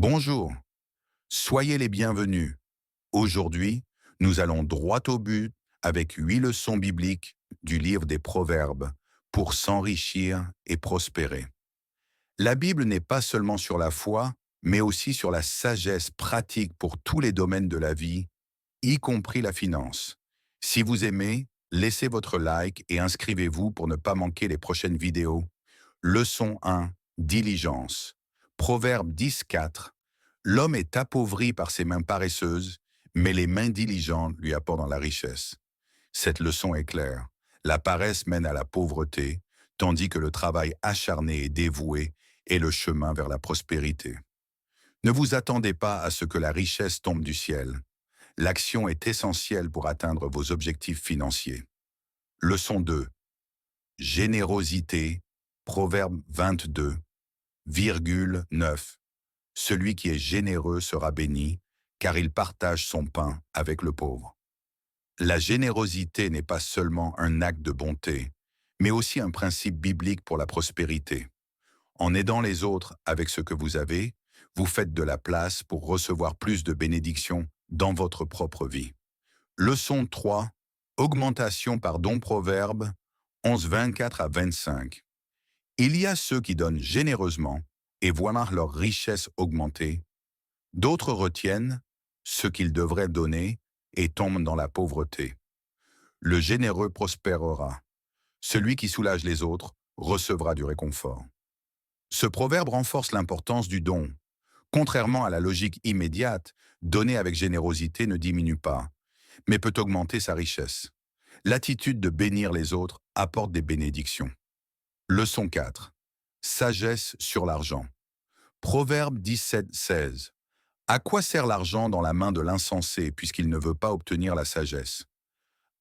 Bonjour, soyez les bienvenus. Aujourd'hui, nous allons droit au but avec 8 leçons bibliques du livre des Proverbes pour s'enrichir et prospérer. La Bible n'est pas seulement sur la foi, mais aussi sur la sagesse pratique pour tous les domaines de la vie, y compris la finance. Si vous aimez, laissez votre like et inscrivez-vous pour ne pas manquer les prochaines vidéos. Leçon 1. Diligence. Proverbe 10.4. L'homme est appauvri par ses mains paresseuses, mais les mains diligentes lui apportent la richesse. Cette leçon est claire. La paresse mène à la pauvreté, tandis que le travail acharné et dévoué est le chemin vers la prospérité. Ne vous attendez pas à ce que la richesse tombe du ciel. L'action est essentielle pour atteindre vos objectifs financiers. Leçon 2. Générosité. Proverbe 22,9. Celui qui est généreux sera béni, car il partage son pain avec le pauvre. La générosité n'est pas seulement un acte de bonté, mais aussi un principe biblique pour la prospérité. En aidant les autres avec ce que vous avez, vous faites de la place pour recevoir plus de bénédictions dans votre propre vie. Leçon 3. Augmentation par don. Proverbe 11, 24 à 25. Il y a ceux qui donnent généreusement et voient leur richesse augmenter. D'autres retiennent ce qu'ils devraient donner et tombent dans la pauvreté. Le généreux prospérera. Celui qui soulage les autres recevra du réconfort. Ce proverbe renforce l'importance du don. Contrairement à la logique immédiate, donner avec générosité ne diminue pas, mais peut augmenter sa richesse. L'attitude de bénir les autres apporte des bénédictions. Leçon 4. Sagesse sur l'argent. Proverbe 17,16. À quoi sert l'argent dans la main de l'insensé puisqu'il ne veut pas obtenir la sagesse?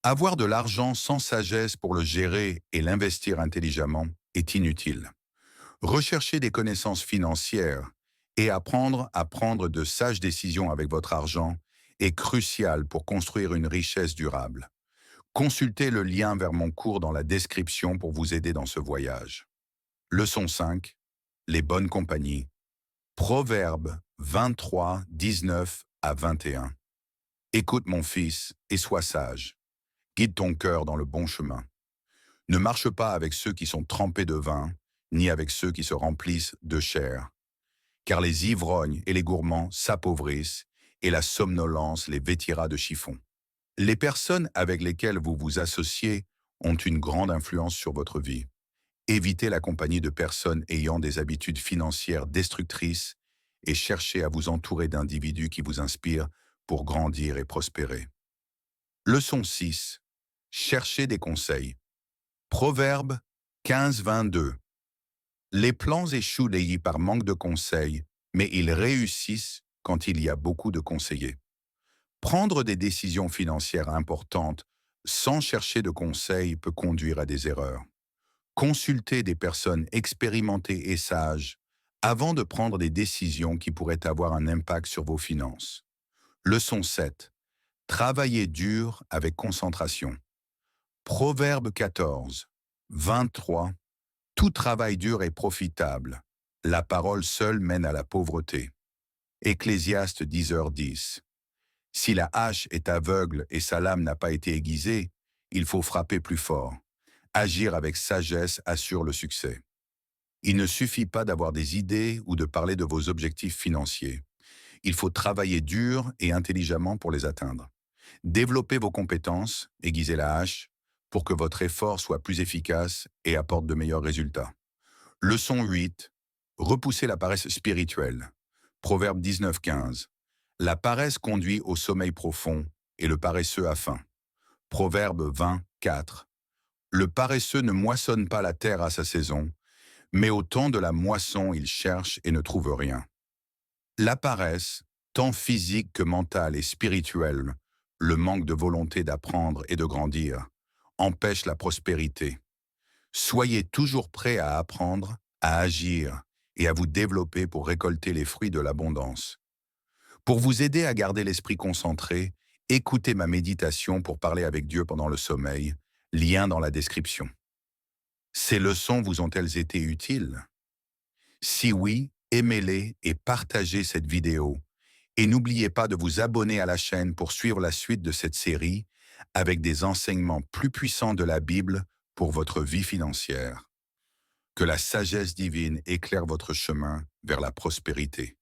Avoir de l'argent sans sagesse pour le gérer et l'investir intelligemment est inutile. Rechercher des connaissances financières et apprendre à prendre de sages décisions avec votre argent est crucial pour construire une richesse durable. Consultez le lien vers mon cours dans la description pour vous aider dans ce voyage. Leçon 5. Les bonnes compagnies. Proverbe 23, 19 à 21. Écoute mon fils et sois sage. Guide ton cœur dans le bon chemin. Ne marche pas avec ceux qui sont trempés de vin, ni avec ceux qui se remplissent de chair. Car les ivrognes et les gourmands s'appauvrissent, et la somnolence les vêtira de chiffon. Les personnes avec lesquelles vous vous associez ont une grande influence sur votre vie. Évitez la compagnie de personnes ayant des habitudes financières destructrices et cherchez à vous entourer d'individus qui vous inspirent pour grandir et prospérer. Leçon 6. Cherchez des conseils. Proverbe 15, 22. Les plans échouent par manque de conseils, mais ils réussissent quand il y a beaucoup de conseillers. Prendre des décisions financières importantes sans chercher de conseils peut conduire à des erreurs. Consultez des personnes expérimentées et sages avant de prendre des décisions qui pourraient avoir un impact sur vos finances. Leçon 7. Travaillez dur avec concentration. Proverbe 14, 23. Tout travail dur est profitable. La parole seule mène à la pauvreté. Ecclésiaste 10h10. Si la hache est aveugle et sa lame n'a pas été aiguisée, il faut frapper plus fort. Agir avec sagesse assure le succès. Il ne suffit pas d'avoir des idées ou de parler de vos objectifs financiers. Il faut travailler dur et intelligemment pour les atteindre. Développez vos compétences, aiguisez la hache, pour que votre effort soit plus efficace et apporte de meilleurs résultats. Leçon 8. Repoussez la paresse spirituelle. Proverbe 19, 15. La paresse conduit au sommeil profond et le paresseux a faim. Proverbe 20, 4. Le paresseux ne moissonne pas la terre à sa saison, mais au temps de la moisson, il cherche et ne trouve rien. La paresse, tant physique que mentale et spirituelle, le manque de volonté d'apprendre et de grandir, empêche la prospérité. Soyez toujours prêt à apprendre, à agir et à vous développer pour récolter les fruits de l'abondance. Pour vous aider à garder l'esprit concentré, écoutez ma méditation pour parler avec Dieu pendant le sommeil, lien dans la description. Ces leçons vous ont-elles été utiles? Si oui, aimez-les et partagez cette vidéo. Et n'oubliez pas de vous abonner à la chaîne pour suivre la suite de cette série avec des enseignements plus puissants de la Bible pour votre vie financière. Que la sagesse divine éclaire votre chemin vers la prospérité.